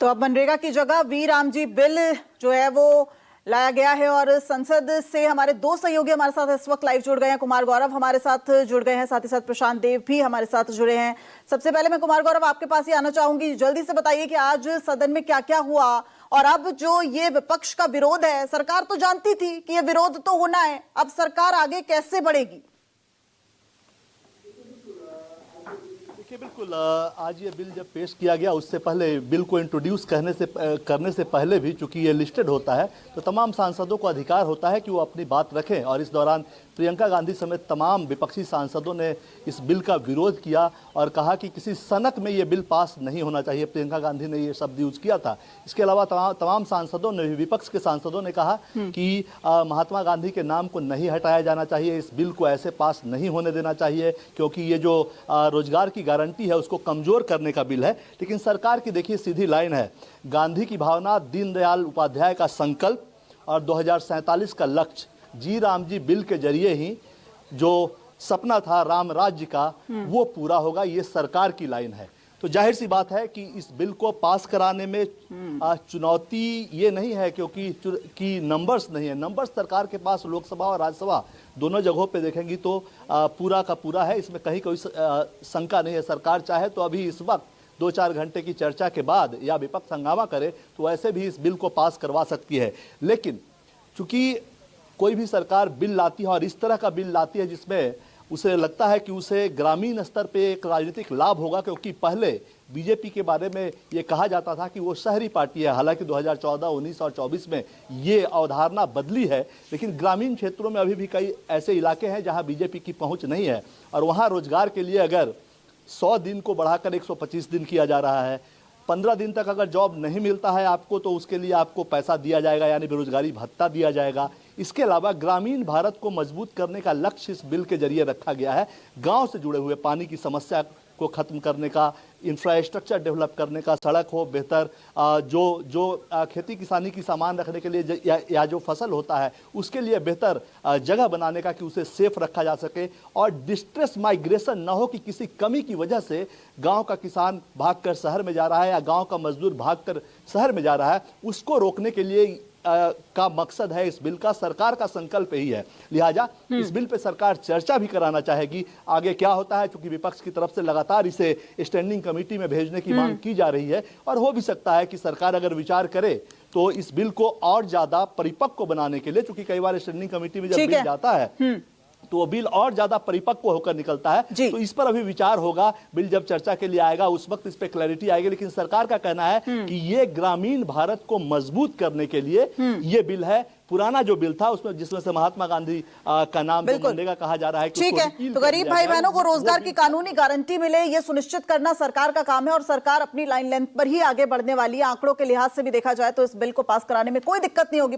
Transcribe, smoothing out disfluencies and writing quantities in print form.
तो अब मनरेगा की जगह वी राम जी बिल जो है वो लाया गया है और संसद से हमारे दो सहयोगी हमारे साथ इस वक्त लाइव जुड़ गए हैं। कुमार गौरव हमारे साथ जुड़ गए हैं, साथ ही साथ प्रशांत देव भी हमारे साथ जुड़े हैं। सबसे पहले मैं कुमार गौरव आपके पास ही आना चाहूंगी, जल्दी से बताइए कि आज सदन में क्या क्या हुआ और अब जो ये विपक्ष का विरोध है, सरकार तो जानती थी कि ये विरोध तो होना है, अब सरकार आगे कैसे बढ़ेगी? देखिए, बिल्कुल आज ये बिल जब पेश किया गया उससे पहले बिल को इंट्रोड्यूस करने से पहले भी चूंकि ये लिस्टेड होता है तो तमाम सांसदों को अधिकार होता है कि वो अपनी बात रखें और इस दौरान प्रियंका गांधी समेत तमाम विपक्षी सांसदों ने इस बिल का विरोध किया और कहा कि किसी सनक में ये बिल पास नहीं होना चाहिए। प्रियंका गांधी ने ये शब्द यूज किया था। इसके अलावा तमाम सांसदों ने, विपक्ष के सांसदों ने कहा कि महात्मा गांधी के नाम को नहीं हटाया जाना चाहिए, इस बिल को ऐसे पास नहीं होने देना चाहिए क्योंकि ये जो रोजगार की गारंटी है उसको कमजोर करने का बिल है। लेकिन सरकार की देखिए सीधी लाइन है, गांधी की भावना, दीनदयाल उपाध्याय का संकल्प और 2047 का लक्ष्य, जी राम जी बिल के जरिए ही जो सपना था राम राज्य का वो पूरा होगा, ये सरकार की लाइन है। तो जाहिर सी बात है कि इस बिल को पास कराने में चुनौती ये नहीं है क्योंकि नंबर्स नहीं है। नंबर्स सरकार के पास लोकसभा और राज्यसभा दोनों जगहों पे देखेंगी तो पूरा का पूरा है, इसमें कहीं कोई शंका नहीं है। सरकार चाहे तो अभी इस वक्त 2-4 घंटे की चर्चा के बाद या विपक्ष हंगामा करे तो ऐसे भी इस बिल को पास करवा सकती है। लेकिन चूंकि कोई भी सरकार बिल लाती है और इस तरह का बिल लाती है जिसमें उसे लगता है कि उसे ग्रामीण स्तर पे एक राजनीतिक लाभ होगा, क्योंकि पहले बीजेपी के बारे में ये कहा जाता था कि वो शहरी पार्टी है। हालांकि 2014, 19 और 24 में ये अवधारणा बदली है, लेकिन ग्रामीण क्षेत्रों में अभी भी कई ऐसे इलाके हैं जहां बीजेपी की पहुंच नहीं है और वहां रोजगार के लिए अगर 100 दिन को बढ़ाकर 125 दिन किया जा रहा है, 15 दिन तक अगर जॉब नहीं मिलता है आपको तो उसके लिए आपको पैसा दिया जाएगा, यानी बेरोजगारी भत्ता दिया जाएगा। इसके अलावा ग्रामीण भारत को मजबूत करने का लक्ष्य इस बिल के जरिए रखा गया है। गांव से जुड़े हुए पानी की समस्या को खत्म करने का, इंफ्रास्ट्रक्चर डेवलप करने का, सड़क हो बेहतर, जो खेती किसानी की सामान रखने के लिए या जो फसल होता है उसके लिए बेहतर जगह बनाने का कि उसे सेफ रखा जा सके और डिस्ट्रेस माइग्रेशन ना हो कि किसी कमी की वजह से गांव का किसान भागकर शहर में जा रहा है या गांव का मजदूर भागकर शहर में जा रहा है, उसको रोकने के लिए का मकसद है इस बिल का। सरकार का संकल्प यही है, लिहाजा इस बिल पे सरकार चर्चा भी कराना चाहेगी। आगे क्या होता है, चूंकि विपक्ष की तरफ से लगातार इसे स्टैंडिंग कमेटी में भेजने की मांग की जा रही है और हो भी सकता है कि सरकार अगर विचार करे तो इस बिल को और ज्यादा परिपक्व बनाने के लिए, चूंकि कई बार स्टैंडिंग कमेटी में जब बिल जाता है तो वो बिल और ज्यादा परिपक्व होकर निकलता है। तो इस पर अभी विचार होगा, बिल जब चर्चा के लिए आएगा उस वक्त इस पे क्लैरिटी आएगी। लेकिन सरकार का कहना है कि ये ग्रामीण भारत को मजबूत करने के लिए ये बिल है। पुराना जो बिल था उसमें जिसमें से महात्मा गांधी का नाम मनरेगा कहा जा रहा है, ठीक है, तो गरीब भाई बहनों को रोजगार की कानूनी गारंटी मिले ये सुनिश्चित करना सरकार का काम है और सरकार अपनी लाइन लेंथ पर ही आगे बढ़ने वाली है। आंकड़ों के लिहाज से भी देखा जाए तो इस बिल को पास कराने में कोई दिक्कत नहीं होगी।